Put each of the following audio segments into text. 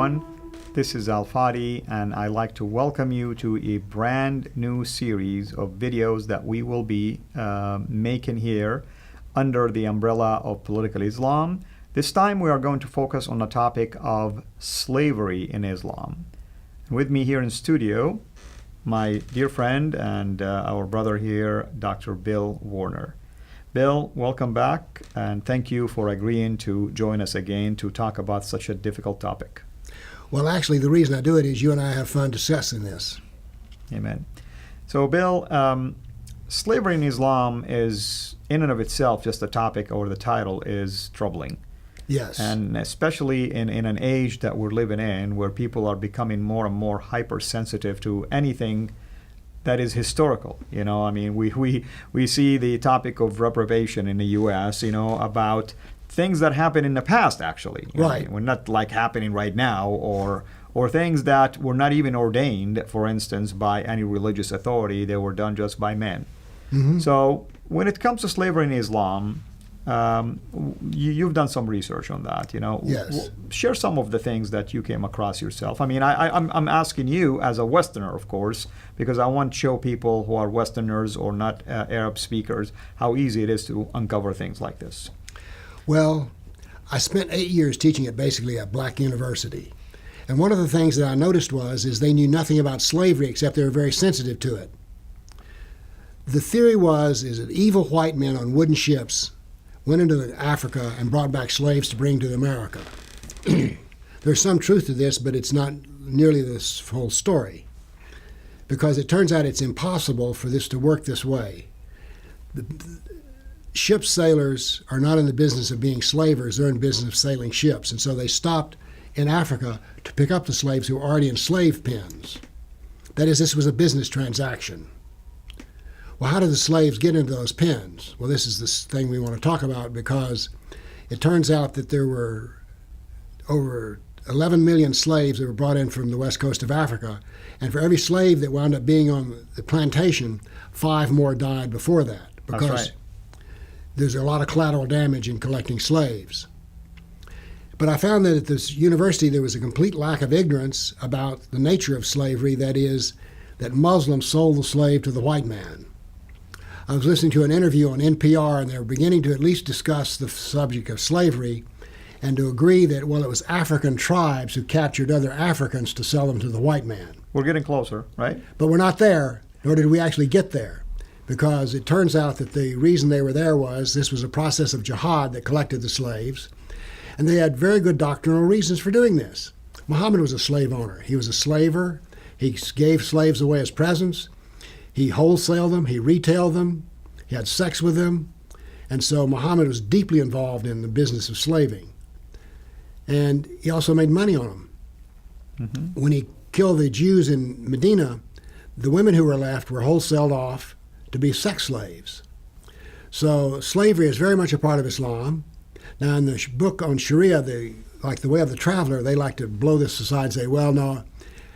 everyone. This is Al Fadi, and I'd like to welcome you to a brand new series of videos that we will be making here under the umbrella of Political Islam. This time we are going to focus on the topic of slavery in Islam. With me here in studio, my dear friend and our brother here, Dr. Bill Warner. Bill, welcome back, and thank you for agreeing to join us again to talk about such a difficult topic. Well, actually, the reason I do it is you and I have fun discussing this. Amen. So, Bill, slavery in Islam is, in and of itself, just the topic or the title is troubling. Yes. And especially in an age that we're living in where people are becoming more and more hypersensitive to anything that is historical. You know, I mean, we see the topic of reprobation in the U.S., about things that happened in the past, actually. Right. We're not like happening right now, or things that were not even ordained, for instance, by any religious authority. They were done just by men. Mm-hmm. So when it comes to slavery in Islam, you've done some research on that, Yes. Share some of the things that you came across yourself. I mean, I'm asking you as a Westerner, of course, because I want to show people who are Westerners or not Arab speakers how easy it is to uncover things like this. Well, I spent 8 years teaching at basically a black university. And one of the things that I noticed is they knew nothing about slavery except they were very sensitive to it. The theory is that evil white men on wooden ships went into Africa and brought back slaves to bring to America. There's some truth to this, but it's not nearly this whole story, because it turns out it's impossible for this to work this way. Ship sailors are not in the business of being slavers, they're in the business of sailing ships, and so they stopped in Africa to pick up the slaves who were already in slave pens. That is, this was a business transaction. Well, how did the slaves get into those pens? Well, this is this thing we want to talk about, because it turns out that there were over 11 million slaves that were brought in from the west coast of Africa, and for every slave that wound up being on the plantation, 5 more died before that, because That's right. There's a lot of collateral damage in collecting slaves. But I found that at this university there was a complete lack of ignorance about the nature of slavery, that is, that Muslims sold the slave to the white man. I was listening to an interview on NPR, and they were beginning to at least discuss the subject of slavery and to agree that, well, it was African tribes who captured other Africans to sell them to the white man. We're getting closer, right? But we're not there, nor did we actually get there, because it turns out that the reason they were there was this was a process of jihad that collected the slaves, and they had very good doctrinal reasons for doing this. Muhammad was a slave owner. He was a slaver. He gave slaves away as presents. He wholesaled them, he retailed them, he had sex with them, and so Muhammad was deeply involved in the business of slaving. And he also made money on them. Mm-hmm. When he killed the Jews in Medina, the women who were left were wholesaled off to be sex slaves. So slavery is very much a part of Islam. Now, in the book on Sharia, The Way of the Traveler, they like to blow this aside and say, well, no,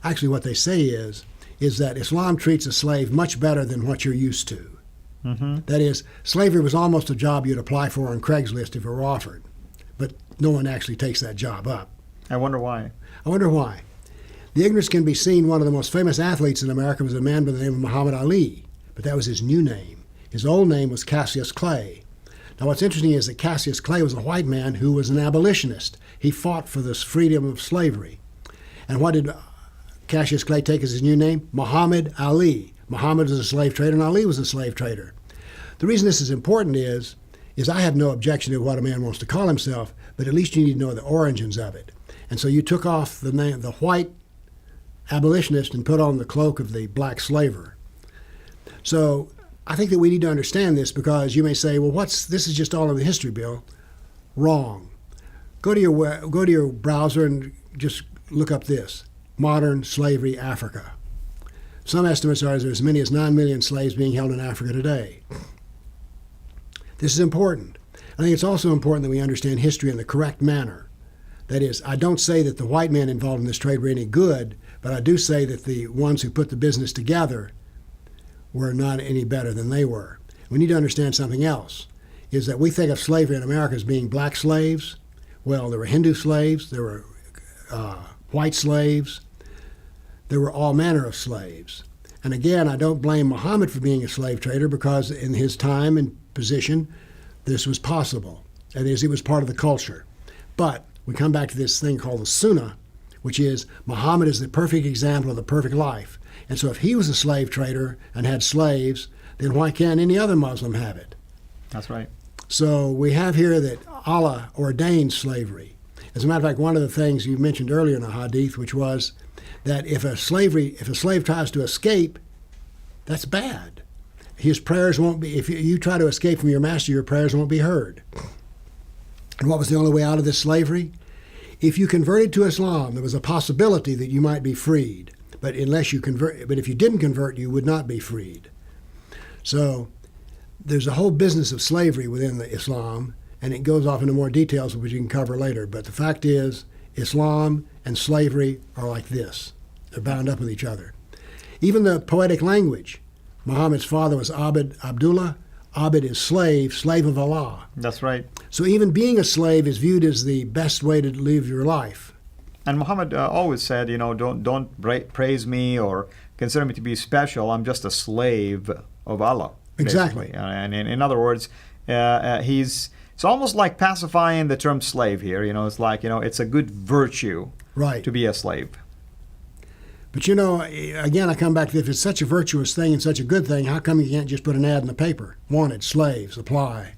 actually what they say is that Islam treats a slave much better than what you're used to. Mm-hmm. That is, slavery was almost a job you'd apply for on Craigslist if it were offered, but no one actually takes that job up. I wonder why. The ignorance can be seen. One of the most famous athletes in America was a man by the name of Muhammad Ali, but that was his new name. His old name was Cassius Clay. Now, what's interesting is that Cassius Clay was a white man who was an abolitionist. He fought for this freedom of slavery. And what did Cassius Clay take as his new name? Muhammad Ali. Muhammad was a slave trader and Ali was a slave trader. The reason this is important is I have no objection to what a man wants to call himself, but at least you need to know the origins of it. And so you took off the name, the white abolitionist, and put on the cloak of the black slaver. So I think that we need to understand this, because you may say, well, this is just all in the history, Bill. Wrong. Go to your browser and just look up this. Modern slavery, Africa. Some estimates are there's as many as 9 million slaves being held in Africa today. This is important. I think it's also important that we understand history in the correct manner. That is, I don't say that the white men involved in this trade were any good, but I do say that the ones who put the business together were not any better than they were. We need to understand something else, is that we think of slavery in America as being black slaves. Well, there were Hindu slaves, there were white slaves. There were all manner of slaves. And again, I don't blame Muhammad for being a slave trader, because in his time and position, this was possible. That is, it was part of the culture. But we come back to this thing called the Sunnah, which is Muhammad is the perfect example of the perfect life. And so if he was a slave trader and had slaves, then why can't any other Muslim have it? That's right. So we have here that Allah ordained slavery. As a matter of fact, one of the things you mentioned earlier in the hadith, which was that if a slave tries to escape, that's bad. His prayers won't be, if you try to escape from your master, your prayers won't be heard. And what was the only way out of this slavery? If you converted to Islam, there was a possibility that you might be freed. But if you didn't convert, you would not be freed. So there's a whole business of slavery within the Islam, and it goes off into more details, which you can cover later. But the fact is, Islam and slavery are like this. They're bound up with each other. Even the poetic language. Muhammad's father was Abd Abdullah. Abd is slave, slave of Allah. That's right. So even being a slave is viewed as the best way to live your life. And Muhammad always said, don't praise me or consider me to be special. I'm just a slave of Allah. Exactly. Basically. And in other words, it's almost like pacifying the term slave here. It's like, it's a good virtue Right. to be a slave. But again, I come back to, if it's such a virtuous thing and such a good thing, how come you can't just put an ad in the paper? Wanted, slaves, apply.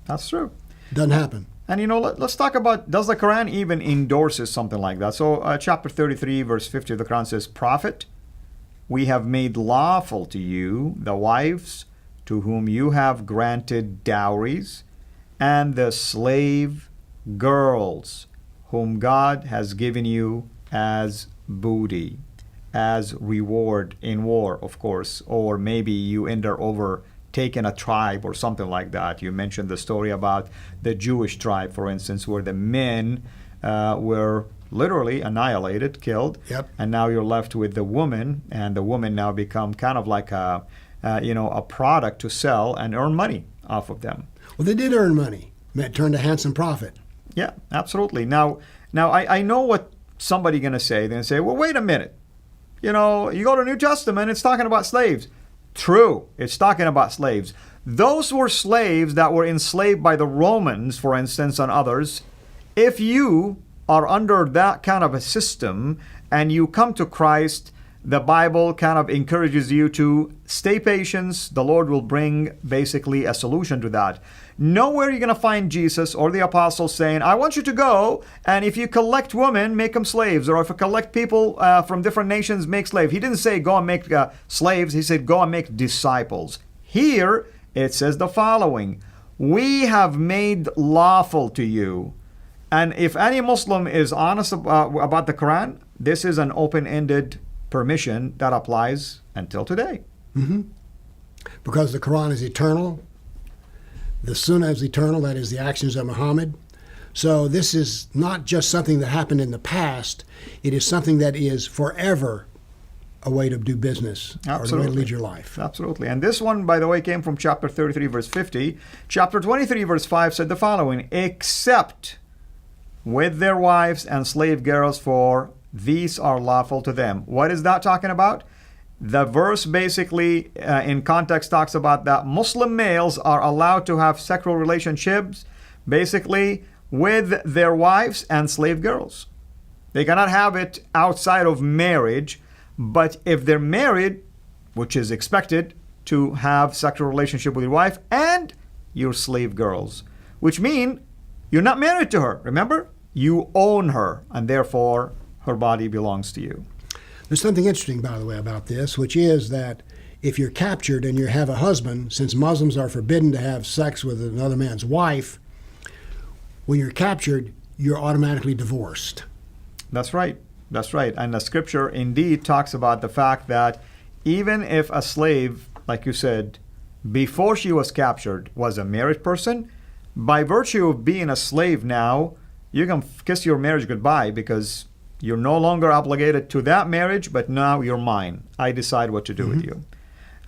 That's true. Doesn't happen. And let's talk about, does the Quran even endorses something like that? So chapter 33, verse 50 of the Quran says, Prophet, we have made lawful to you the wives to whom you have granted dowries, and the slave girls whom God has given you as booty, as reward in war, of course, or maybe you end up overtaking a tribe or something like that. You mentioned the story about the Jewish tribe, for instance, where the men were literally annihilated, killed, Yep. and now you're left with the woman, and the woman now become kind of like a product to sell and earn money off of them. Well, they did earn money. It turned a handsome profit. Yeah, absolutely. Now I know what somebody going to say. They're going to say, well, wait a minute. You go to New Testament, it's talking about slaves. True, it's talking about slaves. Those were slaves that were enslaved by the Romans, for instance, and others. If you are under that kind of a system and you come to Christ, the Bible kind of encourages you to stay patient. The Lord will bring basically a solution to that. Nowhere you're going to find Jesus or the apostles saying, I want you to go, and if you collect women, make them slaves. Or if you collect people from different nations, make slaves. He didn't say go and make slaves. He said go and make disciples. Here it says the following, we have made lawful to you. And if any Muslim is honest about the Quran, this is an open-ended permission that applies until today. Mm-hmm. Because the Quran is eternal. The Sunnah is eternal, that is the actions of Muhammad. So this is not just something that happened in the past. It is something that is forever a way to do business. Absolutely. Or a way to lead your life. Absolutely. And this one, by the way, came from chapter 33, verse 50. Chapter 23, verse 5 said the following, except with their wives and slave girls, for these are lawful to them. What is that talking about? The verse basically in context talks about that Muslim males are allowed to have sexual relationships basically with their wives and slave girls. They cannot have it outside of marriage, but if they're married, which is expected to have sexual relationship with your wife and your slave girls, which mean you're not married to her, remember? You own her, and therefore her body belongs to you. There's something interesting, by the way, about this, which is that if you're captured and you have a husband, since Muslims are forbidden to have sex with another man's wife, when you're captured, you're automatically divorced. That's right. That's right. And the scripture indeed talks about the fact that even if a slave, like you said, before she was captured, was a married person, by virtue of being a slave now, you can kiss your marriage goodbye because you're no longer obligated to that marriage, but now you're mine. I decide what to do with you.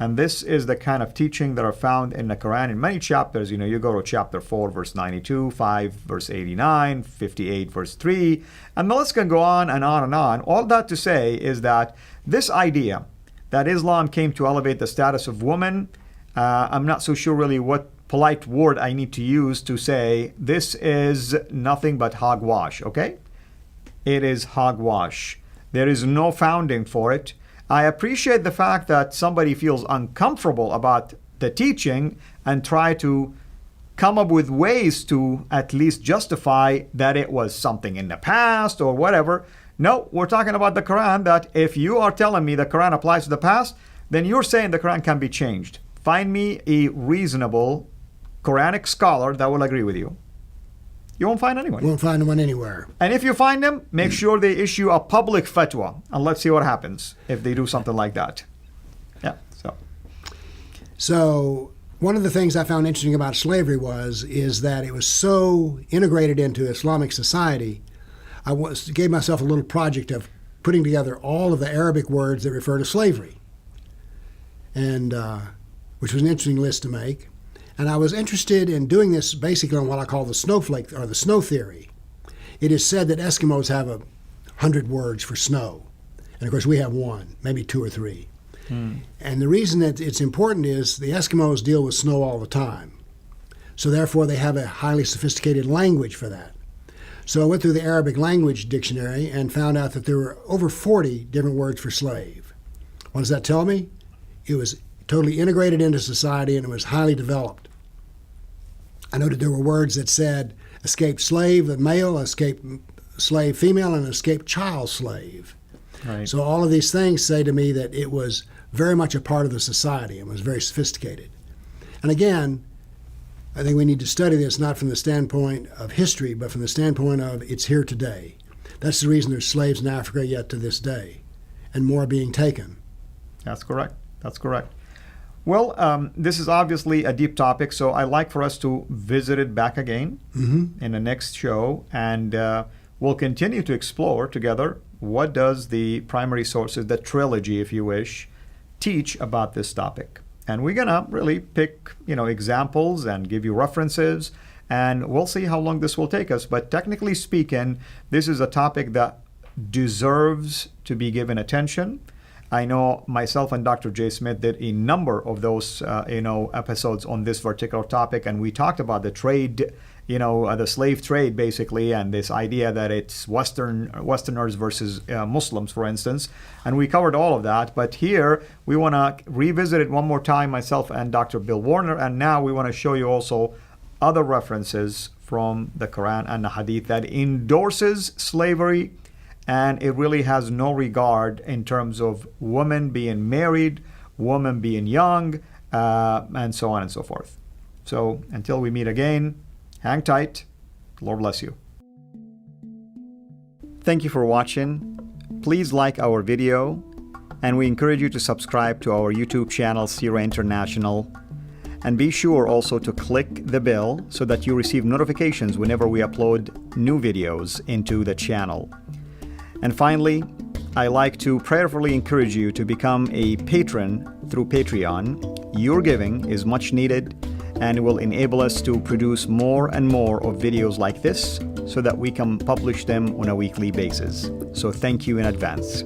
And this is the kind of teaching that are found in the Quran in many chapters. You go to chapter 4, verse 92, 5, verse 89, 58, verse 3, and the list can go on and on and on. All that to say is that this idea that Islam came to elevate the status of women, I'm not so sure really what polite word I need to use to say this is nothing but hogwash, okay? It is hogwash. There is no founding for it. I appreciate the fact that somebody feels uncomfortable about the teaching and try to come up with ways to at least justify that it was something in the past or whatever. No, we're talking about the Quran, that if you are telling me the Quran applies to the past, then you're saying the Quran can be changed. Find me a reasonable Quranic scholar that will agree with you. You won't find anyone. You won't find one anywhere. And if you find them, make sure they issue a public fatwa, and let's see what happens if they do something like that. Yeah. So one of the things I found interesting about slavery is that it was so integrated into Islamic society. I gave myself a little project of putting together all of the Arabic words that refer to slavery, and which was an interesting list to make. And I was interested in doing this basically on what I call the snowflake or the snow theory. It is said that Eskimos have 100 words for snow. And of course we have one, maybe 2 or 3. And the reason that it's important is the Eskimos deal with snow all the time. So therefore they have a highly sophisticated language for that. So I went through the Arabic language dictionary and found out that there were over 40 different words for slave. What does that tell me? It was totally integrated into society and it was highly developed. I noted there were words that said escaped slave, the male, escaped slave female, and escaped child slave. Right. So all of these things say to me that it was very much a part of the society and was very sophisticated. And again, I think we need to study this not from the standpoint of history, but from the standpoint of it's here today. That's the reason there's slaves in Africa yet to this day, and more being taken. That's correct. That's correct. Well, this is obviously a deep topic, so I'd like for us to visit it back again in the next show, and we'll continue to explore together what does the primary sources, the trilogy, if you wish, teach about this topic. And we're going to really pick, examples and give you references, and we'll see how long this will take us. But technically speaking, this is a topic that deserves to be given attention. I know myself and Dr. Jay Smith did a number of those, episodes on this particular topic, and we talked about the trade, the slave trade, basically, and this idea that it's Westerners versus Muslims, for instance, and we covered all of that. But here we want to revisit it one more time, myself and Dr. Bill Warner, and now we want to show you also other references from the Quran and the Hadith that endorses slavery. And it really has no regard in terms of women being married, women being young, and so on and so forth. So until we meet again, hang tight. Lord bless you. Thank you for watching. Please like our video, and we encourage you to subscribe to our YouTube channel, CIRA International. And be sure also to click the bell so that you receive notifications whenever we upload new videos into the channel. And finally, I like to prayerfully encourage you to become a patron through Patreon. Your giving is much needed and will enable us to produce more and more of videos like this so that we can publish them on a weekly basis. So thank you in advance.